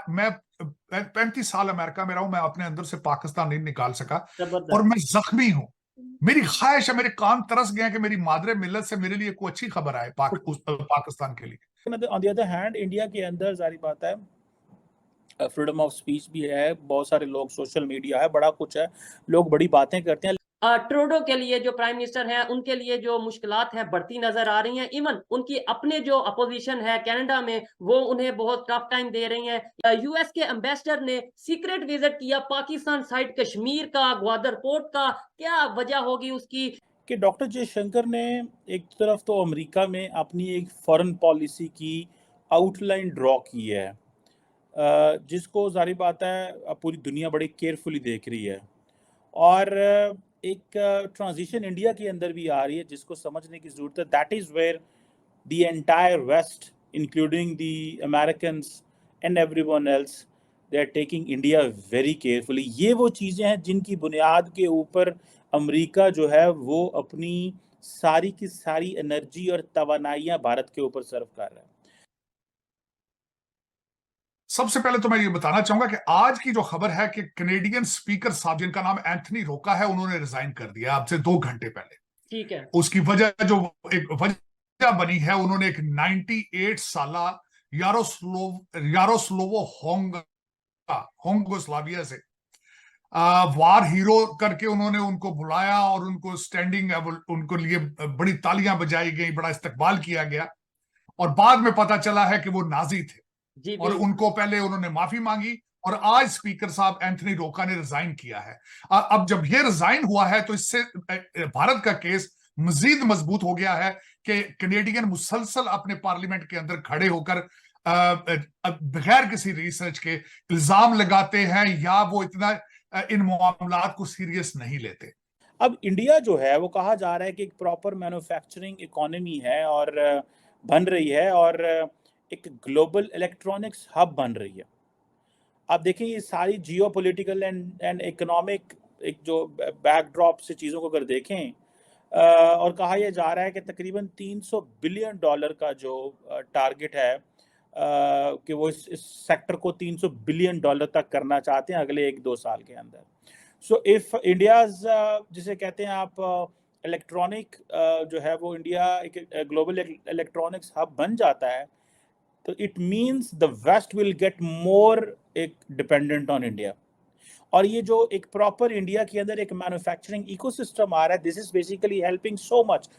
मैं 35 साल अमेरिका में रहा हूं, मैं अपने अंदर से पाकिस्तान नहीं निकाल सका और मैं जबरदस्त। जख्मी हूं। मेरी ख्वाहिश है, मेरे कान तरस गए हैं कि मेरी मादरे मिल्लत से मेरे लिए कोई अच्छी खबर आए पाकिस्तान के लिए। On the other hand India के अंदर जारी बात है, फ्रीडम ऑफ स्पीच भी है, बहुत सारे लोग, सोशल मीडिया है, बड़ा कुछ है, लोग बड़ी बातें करते हैं। ट्रूडो के लिए जो प्राइम मिनिस्टर हैं उनके लिए जो मुश्किलात हैं बढ़ती नजर आ रही हैं। इवन उनकी अपने जो अपोजिशन है कनाडा में वो उन्हें बहुत टफ टाइम दे रही हैं। यूएस के एम्बेसडर ने सीक्रेट विजिट किया पाकिस्तान साइड कश्मीर का, ग्वादर पोर्ट का, क्या वजह होगी उसकी? कि डॉक्टर जयशंकर ने एक तरफ तो अमेरिका में अपनी एक फॉरेन पॉलिसी की आउटलाइन ड्रॉ की है, जिसको जारी बात है पूरी दुनिया बड़ी केयरफुली देख रही है, और एक ट्रांजिशन इंडिया के अंदर भी आ रही है जिसको समझने की ज़रूरत है। That is where the entire west including the Americans and everyone else, they are taking India very carefully. ये वो चीज़ें हैं जिनकी बुनियाद के ऊपर अमेरिका जो है वो अपनी सारी की सारी एनर्जी और तवानाइयाँ भारत के ऊपर सर्व कर रहा है। सबसे पहले तो मैं ये बताना चाहूंगा कि आज की जो खबर है कि कनेडियन स्पीकर साहब जिनका नाम एंथनी रोका है, उन्होंने रिजाइन कर दिया अब से 2 घंटे पहले। ठीक है। उसकी वजह जो एक वजह बनी है, उन्होंने एक 98 साला यारोस्लोवो होंगोस्लाविया से वार हीरो करके उन्होंने उनको बुलाया और उनको स्टैंडिंग उनको लिए बड़ी तालियां बजाई गई, बड़ा इस्तकबाल किया गया। और बाद में पता चला है कि वो नाजी थे जी और बिल्कुल। उनको पहले उन्होंने माफी मांगी और आज स्पीकर साहब एंथनी रोका ने रिजाइन किया है। अब जब ये रिजाइन हुआ है तो इससे भारत का केस मजीद मजबूत हो गया है कि कनेडियन मुसलसल अपने पार्लियामेंट के अंदर खड़े होकर बगैर किसी रिसर्च के इल्जाम लगाते हैं या वो इतना इन मामलात को सीरियस नहीं लेते। अब इंडिया जो है वो कहा जा रहा है कि एक प्रॉपर मैन्युफैक्चरिंग इकोनॉमी है और बन रही है, और एक ग्लोबल इलेक्ट्रॉनिक्स हब बन रही है। आप देखिए ये सारी जियोपॉलिटिकल एंड इकोनॉमिक एक जो बैकड्रॉप से चीज़ों को अगर देखें, और कहा यह जा रहा है कि तकरीबन $300 बिलियन का जो टारगेट है, कि वो इस सेक्टर को $300 बिलियन तक करना चाहते हैं अगले 1-2 साल के अंदर। सो इफ इंडियाज, जिसे कहते हैं आप, इलेक्ट्रॉनिक जो है वो इंडिया एक ग्लोबल इलेक्ट्रॉनिक्स हब बन जाता है, तो it means the west will get more एक डिपेंडेंट ऑन इंडिया। और ये जो एक प्रॉपर इंडिया के अंदर एक मैन्युफैक्चरिंग इकोसिस्टम आ रहा है, this is basically helping so much.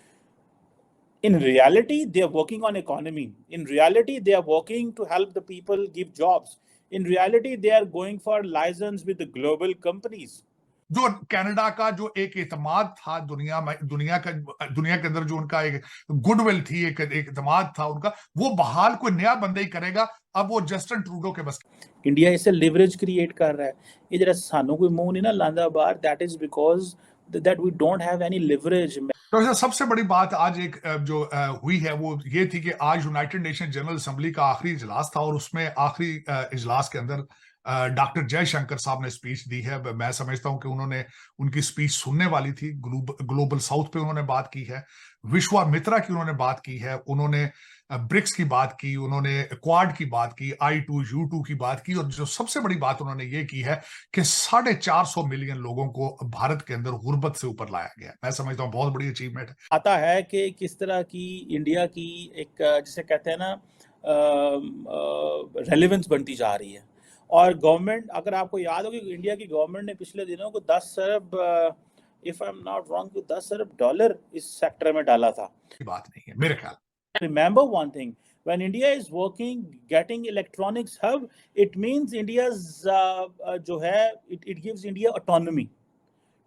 In reality, they are working on economy. In reality, they are working to help the people give jobs. In reality, they are going for license with the global companies. जो Canada का जो एक एतमाद था दुनिया के अंदर, जो उनका एक गुडविल थी, एक एतमाद था उनका, वो बहाल कोई नया बंदा ही करेगा। अब वो जस्टिन ट्रूडो के बस। इंडिया इससे लिवरेज क्रिएट कर रहा है। ये जरा सानू कोई मुंह नहीं ना लांदा बाहर, that is because that we don't have any leverage. तो सबसे बड़ी बात आज एक जो हुई है वो ये थी कि आज यूनाइटेड नेशन जनरल असेंबली का आखिरी इजलास था और उसमें आखिरी इजलास के अंदर डॉक्टर जयशंकर साहब ने स्पीच दी है। मैं समझता हूं कि उन्होंने उनकी स्पीच सुनने वाली थी। ग्लोबल साउथ पे उन्होंने बात की है, विश्वामित्रा की उन्होंने बात की है, उन्होंने ब्रिक्स की बात की, उन्होंने क्वाड की बात की, I2U2 की बात की, और जो सबसे बड़ी बात उन्होंने ये की है कि 450 मिलियन लोगों को भारत के अंदर गुर्बत से ऊपर लाया गया। मैं समझता हूँ बहुत बड़ी अचीवमेंट है। आता है कि किस तरह की इंडिया की एक, जिसे कहते हैं ना, रेलेवेंस बनती जा रही है। और गवर्नमेंट, अगर आपको याद हो कि इंडिया की गवर्नमेंट ने पिछले दिनों को 10 अरब, if I am not wrong, $10 अरब इस सेक्टर में डाला था। बात नहीं है मेरे ख्याल। Remember one thing, when India is working, getting electronics hub, it means India's जो है, it gives India autonomy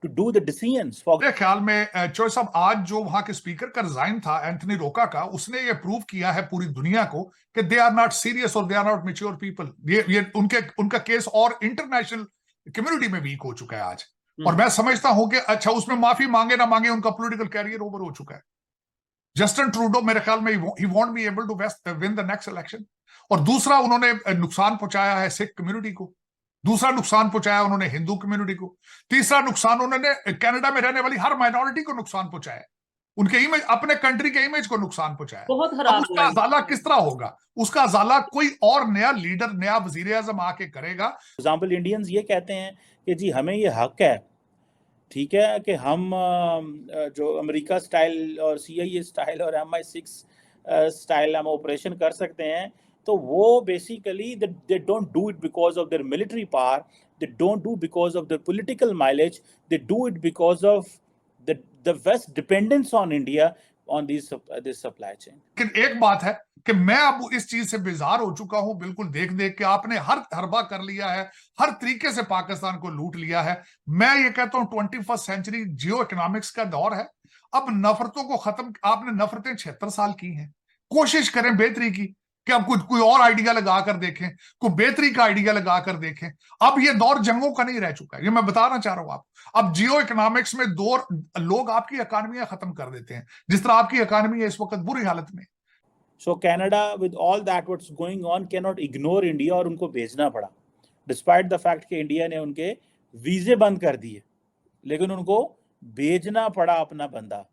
to do the decisions for। मेरे ख्याल में चोई साहब, आज जो वहां के स्पीकर का रिजाइन था एंथनी रोका का, उसने ये प्रूव किया है पूरी दुनिया को कि दे आर नॉट सीरियस और they are not mature people. ये उनका केस और इंटरनेशनल कम्युनिटी में वीक हो चुका है आज। और मैं समझता हूं कि अच्छा, उसमें माफी मांगे ना मांगे, उनका पॉलिटिकल कैरियर ओवर हो चुका है। जस्टिन ट्रूडो मेरे ख्याल में ही won't be able to win the next election. और दूसरा, उन्होंने नुकसान पहुंचाया है सिख कम्युनिटी को। दूसरा नुकसान पहुंचाया उन्होंने हिंदू कम्युनिटी को। तीसरा नुकसान उन्होंने कनाडा में रहने वाली हर माइनॉरिटी को नुकसान पहुंचाया। उनके इमेज, अपने कंट्री के इमेज को नुकसान पहुंचाया। बहुत अब खराब उसका हुआ है। अजाला किस तरह होगा? उसका अजाला कोई और नया लीडर, नया वजीर आजम आके करेगा। एग्जाम्पल इंडियंस ये कहते हैं कि जी हमें ये हक है, ठीक है, कि हम जो अमेरिका स्टाइल और CIA स्टाइल और MI6 स्टाइल हम ऑपरेशन कर सकते हैं। तो वो basically they don't do it because of their military power, they don't do because of their political mileage, they do it because of the West dependence on India on this supply chain. लेकिन एक बात है कि मैं अब इस चीज से बेजार हो चुका हूं, बिल्कुल देख देख के आपने हर हरबा कर लिया है, हर तरीके से पाकिस्तान को लूट लिया है। मैं ये कहता हूं 21st सेंचुरी जियो इकोनॉमिक्स का दौर है। अब नफरतों को खत्म, आपने नफरतें 76 साल की हैं, कोशिश करें बेहतरी की, कि अब कुछ कोई और आइडिया लगा कर देखें, कोई बेहतरी का आइडिया लगा कर देखें। अब ये दौर जंगों का नहीं रह चुका है, ये मैं बताना चाह रहा हूं आपको। अब जियो इकोनॉमिक्स में दो लोग आपकी इकानमियां खत्म कर देते हैं, जिस तरह आपकी इकानमी है इस वक्त बुरी हालत में। So Canada, with all that what's going on, cannot ignore India और उनको भेजना पड़ा, डिस्पाइट द फैक्ट कि इंडिया ने उनके वीजे बंद कर दिए, लेकिन उनको भेजना पड़ा अपना बंदा।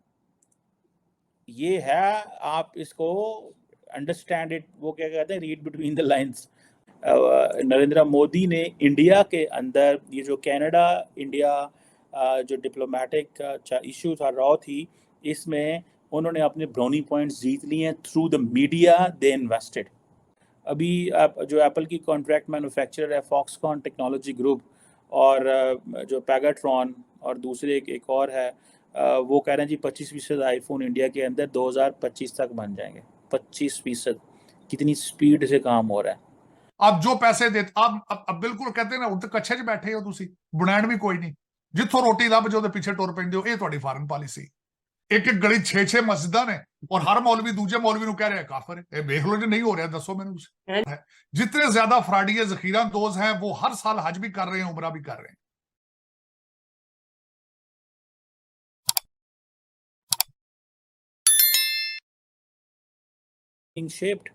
ये है, आप इसको अंडरस्टैंड इट, वो क्या कहते हैं, read between the lines. Narendra Modi ने इंडिया के अंदर ये जो कनाडा इंडिया जो डिप्लोमेटिक इशू था, रॉ थी, इसमें उन्होंने अपने ब्राउनी पॉइंट्स जीत लिए हैं through the media they invested. अभी जो एप्पल की कॉन्ट्रैक्ट मैन्युफैक्चरर है फॉक्सकॉन टेक्नोलॉजी ग्रुप, और जो पैगाट्रॉन और दूसरे एक और है, वो कह रहे हैं जी 25% आईफोन इंडिया के अंदर 2025 तक बन जाएंगे। 25%, कितनी स्पीड से काम हो रहा है। आप जो पैसे देते, आप अब बिल्कुल कहते ना, उठ कच्छे च बैठे हो तुसी, बुनैन भी कोई नहीं, जिथों रोटी ਲੱਭ ਜਾਓ ਤੇ ਪਿੱਛੇ ਟੁਰ ਪੈਂਦੇ ਹੋ। ਇਹ ਤੁਹਾਡੀ ਫਾਰਨ ਪਾਲਿਸੀ। ਇੱਕ ਇੱਕ ਗਲੀ 6-6 ਮਸਜਿਦਾਂ ਨੇ, और हर मौलवी दूजे मौलवी ਨੂੰ ਕਹਿ ਰਿਹਾ ਕਾਫਰ है। ਇਹ देख लो जो नहीं हो रहा, दसो मैंने उसे। जितने ज्यादा फ्राडिये जखीरा दोज हैं वो हर साल हज भी कर रहे हैं, उमरा भी कर रहे हैं। being shaped